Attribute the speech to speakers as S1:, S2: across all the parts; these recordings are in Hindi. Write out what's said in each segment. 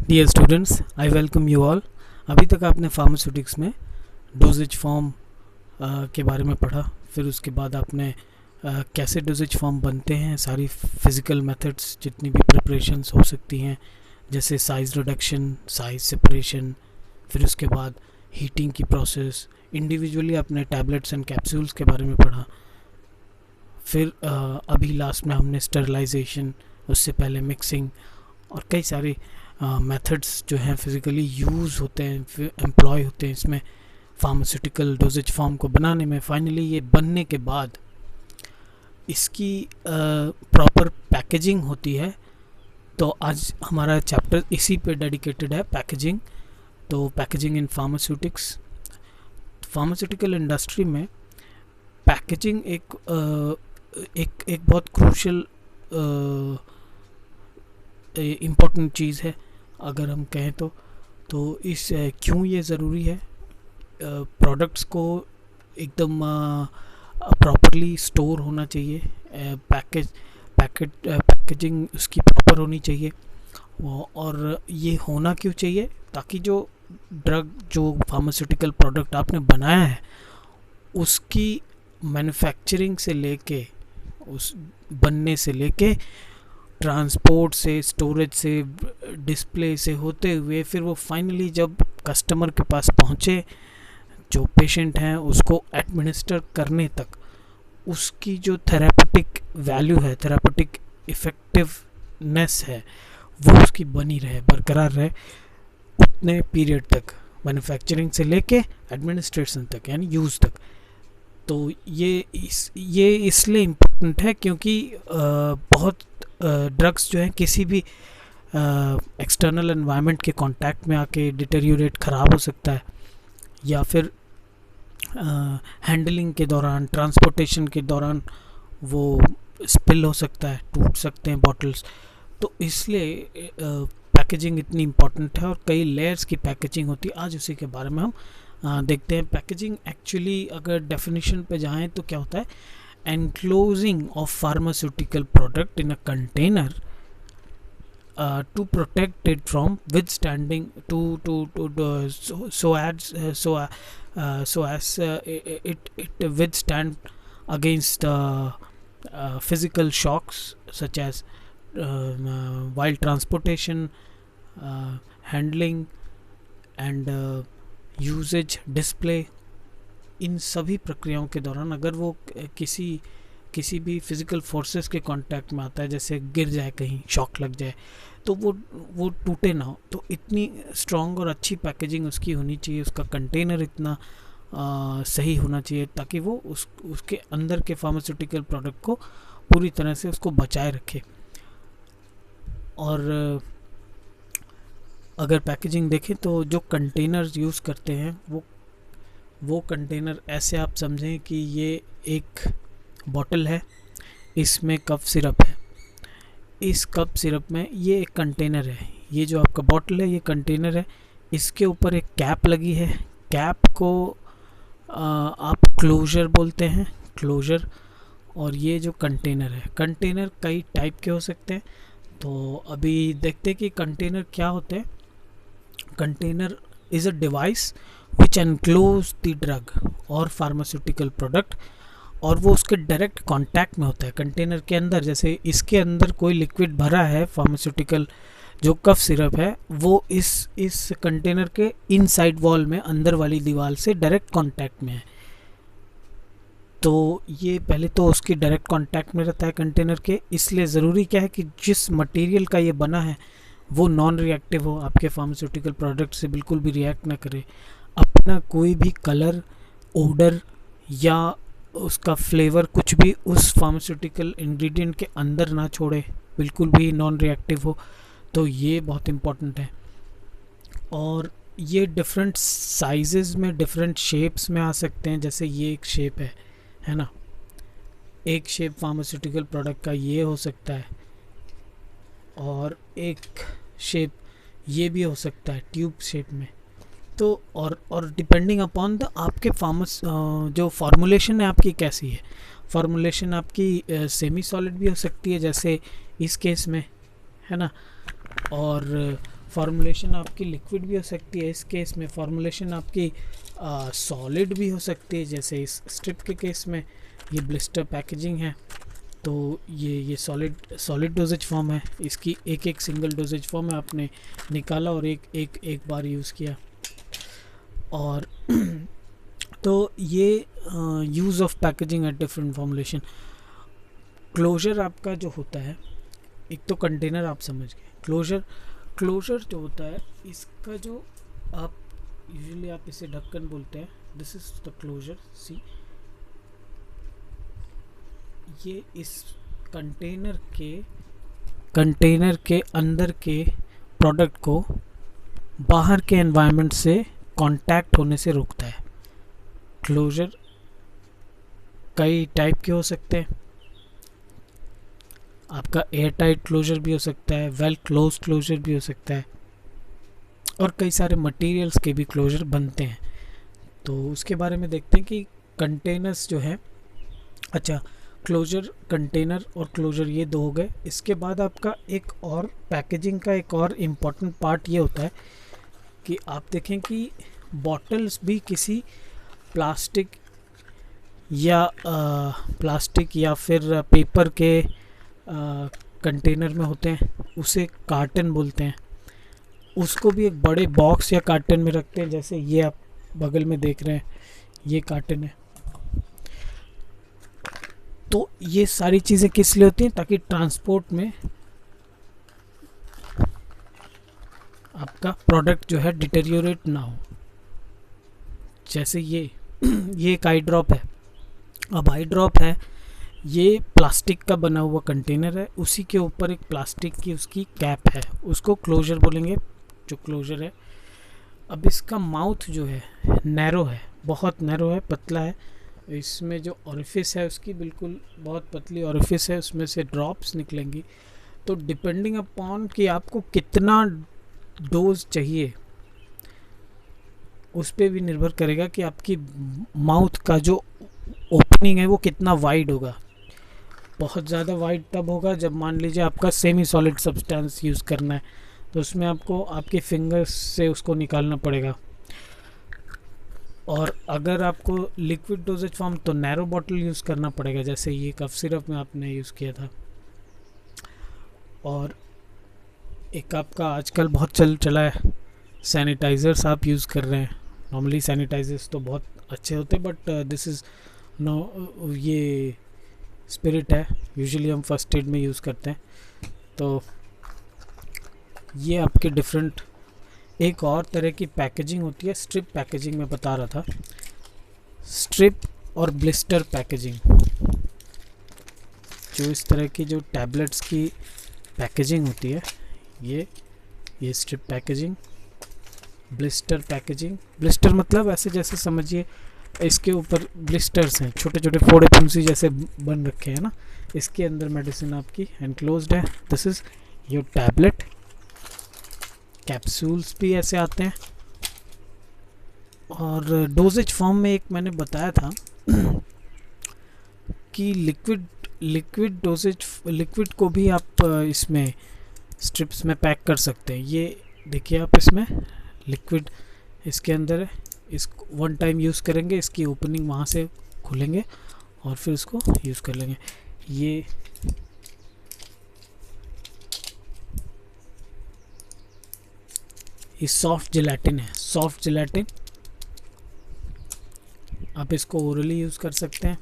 S1: Dear students, I welcome you all. अभी तक आपने फार्मास्यूटिक्स में डोजेज फॉर्म के बारे में पढ़ा। फिर उसके बाद आपने कैसे डोजेज फॉर्म बनते हैं, सारी फिज़िकल मेथड्स जितनी भी प्रिपरेशंस हो सकती हैं, जैसे साइज़ रिडक्शन, साइज़ सेपरेशन। फिर उसके बाद हीटिंग की प्रोसेस, इंडिविजुअली आपने टैबलेट्स एंड कैप्सूल्स के बारे में पढ़ा। फिर अभी लास्ट में हमने स्टरलाइजेशन, उससे पहले मिक्सिंग और कई सारे मेथड्स जो हैं फिज़िकली यूज़ होते हैं, एम्प्लॉय होते हैं इसमें फार्मास्यूटिकल डोजेज फॉर्म को बनाने में। फाइनली ये बनने के बाद इसकी प्रॉपर पैकेजिंग होती है। तो आज हमारा चैप्टर इसी पे डेडिकेटेड है, पैकेजिंग। तो पैकेजिंग इन फार्मास्यूटिक्स, फार्मास्यूटिकल इंडस्ट्री में पैकेजिंग एक बहुत क्रूशल इम्पोर्टेंट चीज़ है अगर हम कहें तो इस क्यों ये ज़रूरी है। प्रोडक्ट्स को एकदम प्रॉपरली स्टोर होना चाहिए, पैकेजिंग उसकी प्रॉपर होनी चाहिए। और ये होना क्यों चाहिए, ताकि जो फार्मास्यूटिकल प्रोडक्ट आपने बनाया है उसकी मैन्युफैक्चरिंग से लेके, उस बनने से लेके, ट्रांसपोर्ट से, स्टोरेज से, डिस्प्ले से होते हुए फिर वो फाइनली जब कस्टमर के पास पहुँचे, जो पेशेंट हैं उसको एडमिनिस्टर करने तक, उसकी जो थेरापेटिक वैल्यू है, थेरापेटिक इफ़ेक्टिवनेस है, वो उसकी बनी रहे, बरकरार रहे उतने पीरियड तक, मैन्युफैक्चरिंग से लेके एडमिनिस्ट्रेशन तक, यानी यूज़ तक। तो ये इसलिए इम्पोर्टेंट है क्योंकि बहुत ड्रग्स जो हैं किसी भी एक्सटर्नल एनवायरनमेंट के कांटेक्ट में आके डिटेरियोरेट, ख़राब हो सकता है, या फिर हैंडलिंग के दौरान, ट्रांसपोर्टेशन के दौरान वो स्पिल हो सकता है, टूट सकते हैं बॉटल्स। तो इसलिए पैकेजिंग इतनी इम्पोर्टेंट है और कई लेयर्स की पैकेजिंग होती है। आज उसी के बारे में हम देखते हैं। पैकेजिंग एक्चुअली अगर डेफिनेशन पे जाएं तो क्या होता है, enclosing of pharmaceutical product in a container to protect it from withstanding so as it withstand against physical shocks such as while transportation, handling and usage, display। इन सभी प्रक्रियाओं के दौरान अगर वो किसी भी फिज़िकल फोर्सेस के कांटेक्ट में आता है, जैसे गिर जाए, कहीं शॉक लग जाए, तो वो टूटे ना हो। तो इतनी स्ट्रॉन्ग और अच्छी पैकेजिंग उसकी होनी चाहिए, उसका कंटेनर इतना सही होना चाहिए ताकि वो उसके अंदर के फार्मास्यूटिकल प्रोडक्ट को पूरी तरह से उसको बचाए रखे। और अगर पैकेजिंग देखें तो जो कंटेनर्स यूज़ करते हैं वो कंटेनर ऐसे आप समझें कि ये एक बॉटल है, इसमें कफ सिरप है। इस कप सिरप में ये एक कंटेनर है, ये जो आपका बॉटल है ये कंटेनर है, इसके ऊपर एक कैप लगी है। कैप को आप क्लोजर बोलते हैं, क्लोजर। और ये जो कंटेनर है, कंटेनर कई टाइप के हो सकते हैं। तो अभी देखते हैं कि कंटेनर क्या होते हैं। Container is a device which enclose the drug और pharmaceutical product, और वो उसके डायरेक्ट कांटेक्ट में होता है कंटेनर के अंदर। जैसे इसके अंदर कोई लिक्विड भरा है, फार्मास्यूटिकल जो कफ सिरप है, वो इस कंटेनर के इनसाइड वॉल में, अंदर वाली दीवार से डायरेक्ट कांटेक्ट में है। तो ये पहले तो उसकी डायरेक्ट कांटेक्ट में रहता है कंटेनर के। इसलिए ज़रूरी क्या है कि जिस मटेरियल का ये बना है वो नॉन रिएक्टिव हो, आपके फार्मास्यूटिकल प्रोडक्ट से बिल्कुल भी रिएक्ट ना करे, अपना कोई भी कलर, ओडर या उसका फ्लेवर कुछ भी उस फार्मास्यूटिकल इंग्रेडिएंट के अंदर ना छोड़े, बिल्कुल भी नॉन रिएक्टिव हो। तो ये बहुत इम्पोर्टेंट है। और ये डिफरेंट साइजेस में, डिफरेंट शेप्स में आ सकते हैं। जैसे ये एक शेप है ना, एक शेप फार्मास्यूटिकल प्रोडक्ट का ये हो सकता है, और एक शेप ये भी हो सकता है ट्यूब शेप में। तो और डिपेंडिंग अपॉन द आपके जो फार्मूलेशन है आपकी कैसी है। फार्मूलेशन आपकी सेमी सॉलिड भी हो सकती है, जैसे इस केस में, है ना, और फॉर्मुलेशन आपकी लिक्विड भी हो सकती है, इस केस में फॉर्मुलेशन आपकी सॉलिड भी हो सकती है, जैसे इस स्ट्रिप के केस में ये ब्लिस्टर पैकेजिंग है, तो ये सॉलिड डोजेज फॉर्म है, इसकी एक सिंगल डोजेज फॉर्म है, आपने निकाला और एक बार यूज़ किया। और तो ये use of packaging at different formulation. Closure आपका जो होता है, एक तो कंटेनर आप समझ गए, क्लोजर जो होता है इसका जो आप यूजुअली आप इसे ढक्कन बोलते हैं, दिस इज द क्लोजर। सी, ये इस कंटेनर के अंदर के प्रोडक्ट को बाहर के एनवायरनमेंट से कांटेक्ट होने से रोकता है। क्लोजर कई टाइप के हो सकते हैं, आपका एयर टाइट क्लोजर भी हो सकता है, वेल क्लोज क्लोजर भी हो सकता है, और कई सारे मटेरियल्स के भी क्लोजर बनते हैं। तो उसके बारे में देखते हैं कि कंटेनर्स जो है, अच्छा क्लोजर, कंटेनर और क्लोजर ये दो हो गए। इसके बाद आपका एक और पैकेजिंग का एक और इम्पॉर्टेंट पार्ट ये होता है कि आप देखें कि बॉटल्स भी किसी प्लास्टिक या फिर पेपर के कंटेनर में होते हैं, उसे कार्टन बोलते हैं। उसको भी एक बड़े बॉक्स या कार्टन में रखते हैं, जैसे ये आप बगल में देख रहे हैं, ये कार्टन है। तो ये सारी चीज़ें किस लिए होती हैं? ताकि ट्रांसपोर्ट में आपका प्रोडक्ट जो है डिटेरियोरेट ना हो। जैसे ये एक आई ड्रॉप है। अब आई ड्रॉप है, ये प्लास्टिक का बना हुआ कंटेनर है, उसी के ऊपर एक प्लास्टिक की उसकी कैप है, उसको क्लोजर बोलेंगे, जो क्लोजर है। अब इसका माउथ जो है नैरो है, बहुत नैरो है, पतला है। इसमें जो ऑरिफिस है उसकी बिल्कुल बहुत पतली ऑरिफिस है, उसमें से ड्रॉप्स निकलेंगी। तो डिपेंडिंग अपॉन कि आपको कितना डोज चाहिए, उस पर भी निर्भर करेगा कि आपकी माउथ का जो ओपनिंग है वो कितना वाइड होगा। बहुत ज़्यादा वाइड तब होगा जब मान लीजिए आपका सेमी सॉलिड सब्सटेंस यूज़ करना है, तो उसमें आपको आपके फिंगर्स से उसको निकालना पड़ेगा। और अगर आपको लिक्विड डोजेज फॉर्म, तो नैरो बॉटल यूज़ करना पड़ेगा, जैसे ये कफ सिरप में आपने यूज़ किया था। और एक आपका आजकल बहुत चला है, सैनिटाइज़र्स आप यूज़ कर रहे हैं। नॉर्मली सैनिटाइज़र्स तो बहुत अच्छे होते हैं, बट दिस इज़ नो, ये स्पिरिट है, यूजुअली हम फर्स्ट एड में यूज़ करते हैं। तो ये आपके डिफरेंट, एक और तरह की पैकेजिंग होती है, स्ट्रिप पैकेजिंग में बता रहा था, स्ट्रिप और ब्लिस्टर पैकेजिंग। जो इस तरह की जो टैबलेट्स की पैकेजिंग होती है, ये strip packaging, blister packaging. Blister मतलब ऐसे जैसे समझिए इसके ऊपर ब्लिस्टर्स हैं, छोटे छोटे फोड़े फुंसी जैसे बन रखे हैं ना, इसके अंदर मेडिसिन आपकी एनक्लोज्ड है। This is your tablet. Capsules भी ऐसे आते हैं। और डोजेज फॉर्म में एक मैंने बताया था कि लिक्विड डोजेज, लिक्विड को भी आप इसमें स्ट्रिप्स में पैक कर सकते हैं। ये देखिए आप, इसमें लिक्विड इसके अंदर है, इसको वन टाइम यूज़ करेंगे, इसकी ओपनिंग वहाँ से खोलेंगे और फिर इसको यूज़ कर लेंगे। ये सॉफ्ट जेलेटिन है, सॉफ्ट जेलेटिन। आप इसको ओरली यूज़ कर सकते हैं,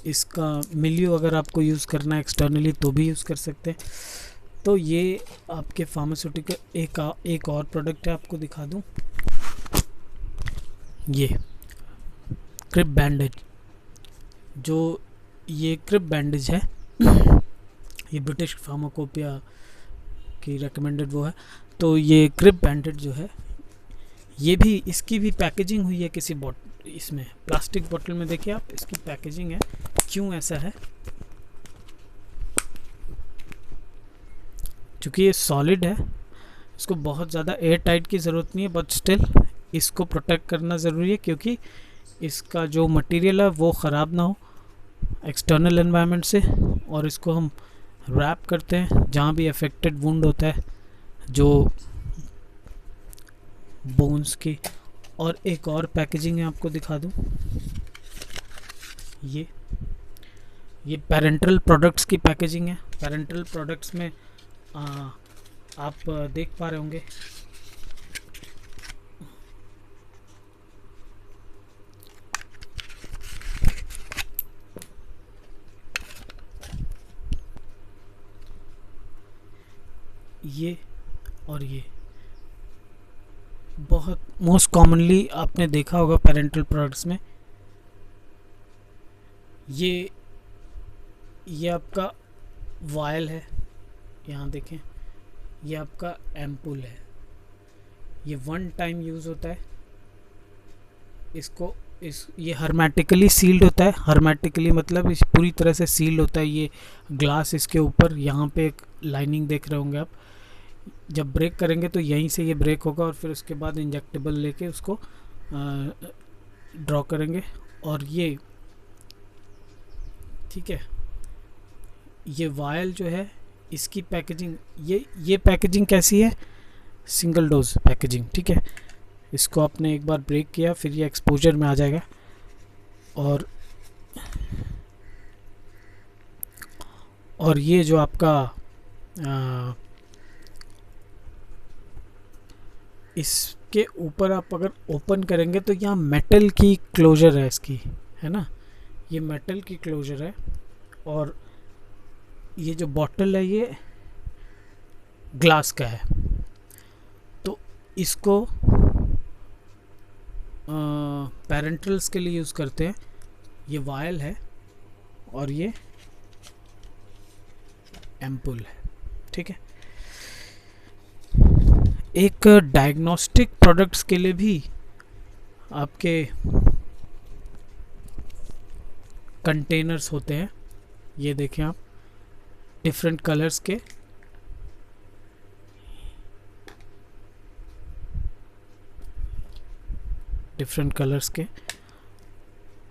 S1: इसका मिलियो अगर आपको यूज़ करना है एक्सटर्नली तो भी यूज़ कर सकते हैं। तो ये आपके फार्मास्यूटिकल एक और प्रोडक्ट है, आपको दिखा दूं, ये क्रिप बैंडेज। जो ये क्रिप बैंडेज है ये ब्रिटिश फार्माकोपिया की रेकमेंडेड वो है। तो ये क्रिप बैंडेज जो है, ये भी, इसकी भी पैकेजिंग हुई है किसी इसमें प्लास्टिक बोतल में। देखिए आप, इसकी पैकेजिंग है। क्यों ऐसा है? क्योंकि ये सॉलिड है, इसको बहुत ज़्यादा एयर टाइट की ज़रूरत नहीं है, बट स्टिल इसको प्रोटेक्ट करना ज़रूरी है, क्योंकि इसका जो मटेरियल है वो ख़राब ना हो एक्सटर्नल एनवायरनमेंट से। और इसको हम रैप करते हैं जहाँ भी अफेक्टेड वुंड होता है, जो बोन्स की। और एक और पैकेजिंग है, आपको दिखा दूं, ये पेरेंटल प्रोडक्ट्स की पैकेजिंग है। पेरेंटल प्रोडक्ट्स में आप देख पा रहे होंगे ये और ये बहुत मोस्ट कॉमनली आपने देखा होगा पेरेंटल प्रोडक्ट्स में। ये आपका वायल है, यहाँ देखें, ये आपका एम्पुल है। ये वन टाइम यूज़ होता है। ये हर्मेटिकली सील्ड होता है। हर्मेटिकली मतलब इस पूरी तरह से सील्ड होता है। ये ग्लास इसके ऊपर यहाँ पे एक लाइनिंग देख रहे होंगे आप। जब ब्रेक करेंगे तो यहीं से ये ब्रेक होगा और फिर उसके बाद इंजेक्टेबल लेके उसको ड्रॉ करेंगे। और ये ठीक है, ये वायल जो है इसकी पैकेजिंग, ये पैकेजिंग कैसी है, सिंगल डोज पैकेजिंग। ठीक है, इसको आपने एक बार ब्रेक किया फिर ये एक्सपोजर में आ जाएगा। और ये जो आपका इसके ऊपर आप अगर ओपन करेंगे तो यहाँ मेटल की क्लोजर है इसकी, है ना, ये मेटल की क्लोजर है। और ये जो बॉटल है ये ग्लास का है। तो इसको पेरेंटल्स के लिए यूज़ करते हैं। ये वायल है और ये एम्पुल है। ठीक है, एक डायग्नोस्टिक प्रोडक्ट्स के लिए भी आपके कंटेनर्स होते हैं। ये देखें आप, डिफरेंट कलर्स के, डिफरेंट कलर्स के।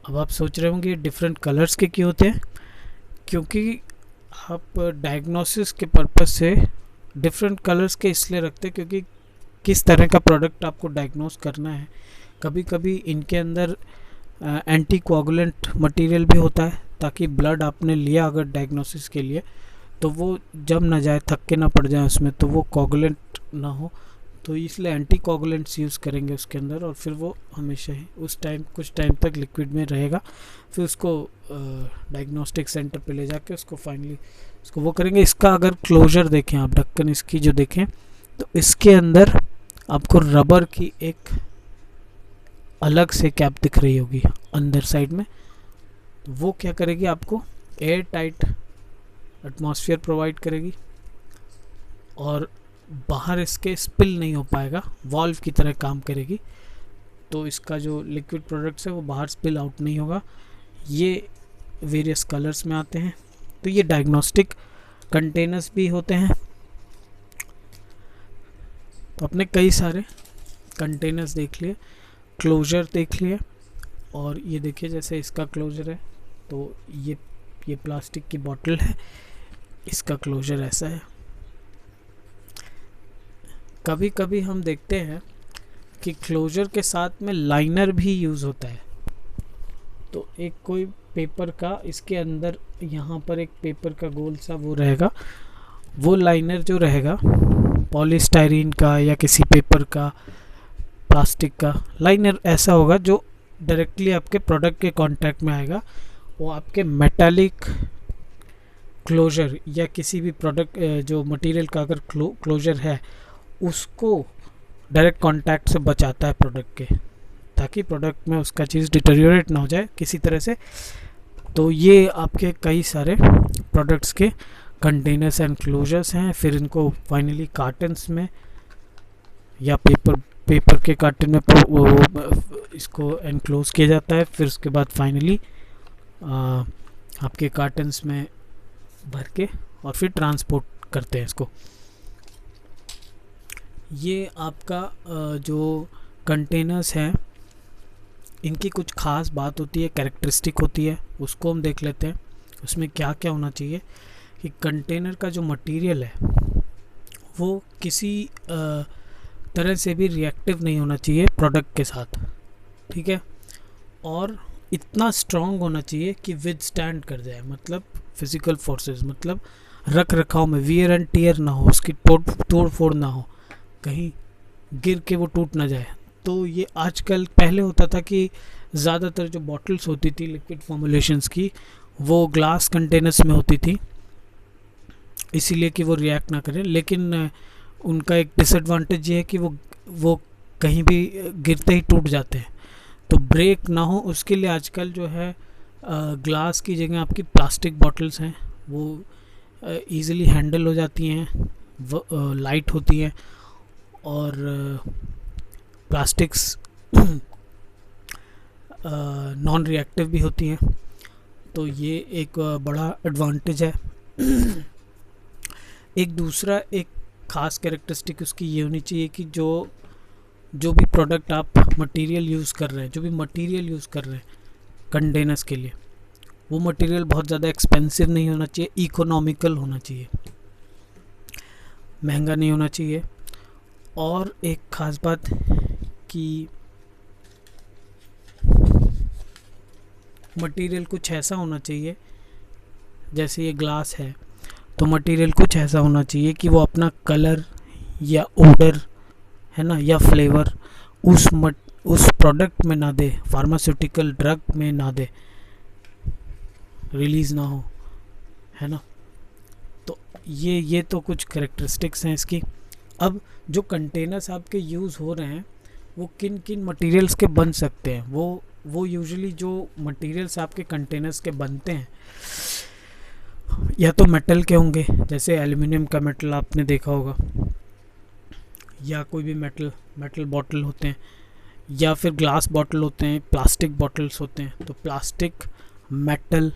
S1: अब आप सोच रहे होंगे डिफरेंट कलर्स के क्यों होते हैं, क्योंकि आप डायग्नोसिस के पर्पस से डिफरेंट कलर्स के इसलिए रखते हैं क्योंकि किस तरह का प्रोडक्ट आपको डायग्नोस करना है। कभी कभी इनके अंदर एंटी कोआगुलेंट मटेरियल भी होता है, ताकि ब्लड आपने लिया अगर डायग्नोसिस के लिए तो वो जम ना जाए, थक के ना पड़ जाए उसमें, तो वो कोआगुलेंट ना हो। तो इसलिए एंटी कोआगुलेंट्स यूज़ करेंगे उसके अंदर, और फिर वो हमेशा ही कुछ टाइम तक लिक्विड में रहेगा। फिर उसको डायग्नोस्टिक सेंटर पे ले जाके उसको फाइनली उसको वो करेंगे। इसका अगर क्लोजर देखें आप, ढक्कन इसकी जो देखें, तो इसके अंदर आपको रबर की एक अलग से कैप दिख रही होगी अंदर साइड में। वो क्या करेगी, आपको एयर टाइट एटमॉस्फेयर प्रोवाइड करेगी और बाहर इसके स्पिल नहीं हो पाएगा, वॉल्व की तरह काम करेगी। तो इसका जो लिक्विड प्रोडक्ट्स है वो बाहर स्पिल आउट नहीं होगा। ये वेरियस कलर्स में आते हैं। तो ये डायग्नोस्टिक कंटेनर्स भी होते हैं। तो अपने कई सारे कंटेनर्स देख लिए, क्लोजर देख लिए, और ये देखिए जैसे इसका क्लोजर है, तो ये प्लास्टिक की बोतल है, इसका क्लोजर ऐसा है। कभी कभी हम देखते हैं कि क्लोजर के साथ में लाइनर भी यूज़ होता है। तो एक कोई पेपर का, इसके अंदर यहाँ पर एक पेपर का गोल सा वो रहेगा, वो लाइनर जो रहेगा पॉलीस्टाइरीन का या किसी पेपर का, प्लास्टिक का लाइनर ऐसा होगा जो डायरेक्टली आपके प्रोडक्ट के कांटेक्ट में आएगा। वो आपके मेटालिक क्लोजर या किसी भी प्रोडक्ट जो मटेरियल का अगर क्लोजर है उसको डायरेक्ट कांटेक्ट से बचाता है प्रोडक्ट के, ताकि प्रोडक्ट में उसका चीज़ डिटेरियोरेट ना हो जाए किसी तरह से। तो ये आपके कई सारे प्रोडक्ट्स के कंटेनर्स एंड क्लोजर्स हैं। फिर इनको फाइनली कार्टन्स में या पेपर के कार्टन में इसको एनक्लोज किया जाता है। फिर उसके बाद फाइनली आपके कार्टन्स में भर के और फिर ट्रांसपोर्ट करते हैं इसको। ये आपका जो कंटेनर्स हैं इनकी कुछ ख़ास बात होती है, कैरेक्टरिस्टिक होती है, उसको हम देख लेते हैं। उसमें क्या क्या होना चाहिए कि कंटेनर का जो मटेरियल है वो किसी तरह से भी रिएक्टिव नहीं होना चाहिए प्रोडक्ट के साथ, ठीक है। और इतना स्ट्रॉन्ग होना चाहिए कि विद स्टैंड कर जाए, मतलब फिजिकल फोर्सेस, मतलब रख रखाव में वियर एंड टीयर ना हो, उसकी तोड़ फोड़ ना हो, कहीं गिर के वो टूट ना जाए। तो ये आजकल, पहले होता था कि ज़्यादातर जो बॉटल्स होती थी लिक्विड फॉर्मुलेशंस की, वो ग्लास कंटेनर्स में होती थी, इसीलिए कि वो रिएक्ट ना करें। लेकिन उनका एक डिसएडवांटेज ये है कि वो कहीं भी गिरते ही टूट जाते हैं, तो ब्रेक ना हो उसके लिए आजकल जो है ग्लास की जगह आपकी प्लास्टिक बॉटल्स हैं, वो ईज़िली हैंडल हो जाती हैं, वो लाइट होती हैं, और प्लास्टिक्स नॉन रिएक्टिव भी होती हैं। तो ये एक बड़ा एडवांटेज है। एक दूसरा एक ख़ास कैरेक्टरिस्टिक उसकी ये होनी चाहिए कि जो भी प्रोडक्ट आप मटेरियल यूज़ कर रहे हैं, जो भी मटेरियल यूज़ कर रहे हैं कंटेनर्स के लिए, वो मटेरियल बहुत ज़्यादा एक्सपेंसिव नहीं होना चाहिए, इकोनॉमिकल होना चाहिए, महंगा नहीं होना चाहिए। और एक ख़ास बात कि मटेरियल कुछ ऐसा होना चाहिए, जैसे ये ग्लास है तो मटेरियल कुछ ऐसा होना चाहिए कि वो अपना कलर या ओडर है ना, या फ्लेवर उस प्रोडक्ट में ना दे, फार्मास्यूटिकल ड्रग में ना दे, रिलीज़ ना हो, है ना। तो ये तो कुछ कैरेक्टरिस्टिक्स हैं इसकी। अब जो कंटेनर्स आपके यूज़ हो रहे हैं वो किन किन मटेरियल्स के बन सकते हैं, वो यूजुअली जो मटेरियल्स आपके कंटेनर्स के बनते हैं या तो मेटल के होंगे, जैसे एल्युमिनियम का मेटल आपने देखा होगा, या कोई भी मेटल बॉटल होते हैं, या फिर ग्लास बॉटल होते हैं, प्लास्टिक बॉटल्स होते हैं। तो plastic, metal,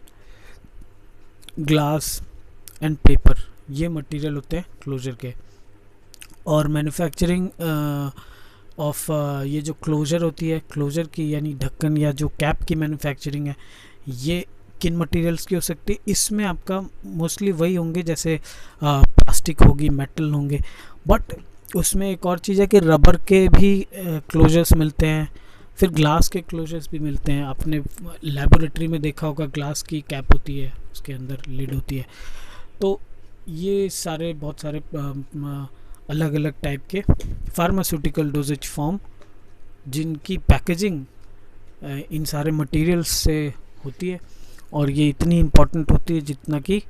S1: glass and paper, ये मटेरियल होते हैं क्लोजर के। और मैन्युफैक्चरिंग ऑफ ये जो क्लोजर होती है, क्लोजर की यानी ढक्कन या जो कैप की मैन्युफैक्चरिंग है, ये किन मटेरियल्स की हो सकती है? इसमें आपका मोस्टली वही होंगे, जैसे प्लास्टिक होगी, मेटल होंगे, बट उसमें एक और चीज़ है कि रबर के भी क्लोजर्स मिलते हैं, फिर ग्लास के क्लोजर्स भी मिलते हैं। आपने लेबोरेटरी में देखा होगा, ग्लास की कैप होती है, उसके अंदर लिड होती है। तो ये सारे बहुत सारे अलग अलग टाइप के फार्मास्यूटिकल डोजेज फॉर्म, जिनकी पैकेजिंग इन सारे मटेरियल्स से होती है, और ये इतनी इम्पोर्टेंट होती है जितना कि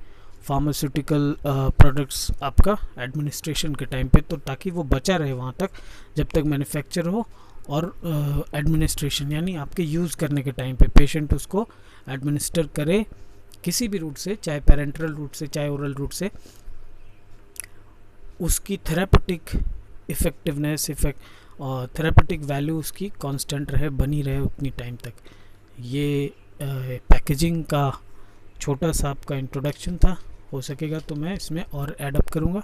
S1: फार्मास्यूटिकल प्रोडक्ट्स आपका एडमिनिस्ट्रेशन के टाइम पे, तो ताकि वो बचा रहे वहाँ तक जब तक मैन्युफैक्चर हो, और एडमिनिस्ट्रेशन यानी आपके यूज़ करने के टाइम पे पेशेंट उसको एडमिनिस्टर करे किसी भी रूट से, चाहे पेरेंटरल रूट से, चाहे ओरल रूट से, उसकी थेरापेटिक इफ़ेक्टिवनेस और थेरापेटिक वैल्यू उसकी कांस्टेंट रहे, बनी रहे उतनी टाइम तक। ये पैकेजिंग का छोटा सा आपका इंट्रोडक्शन था, हो सकेगा तो मैं इसमें और ऐड अप करूँगा।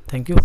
S1: Thank you.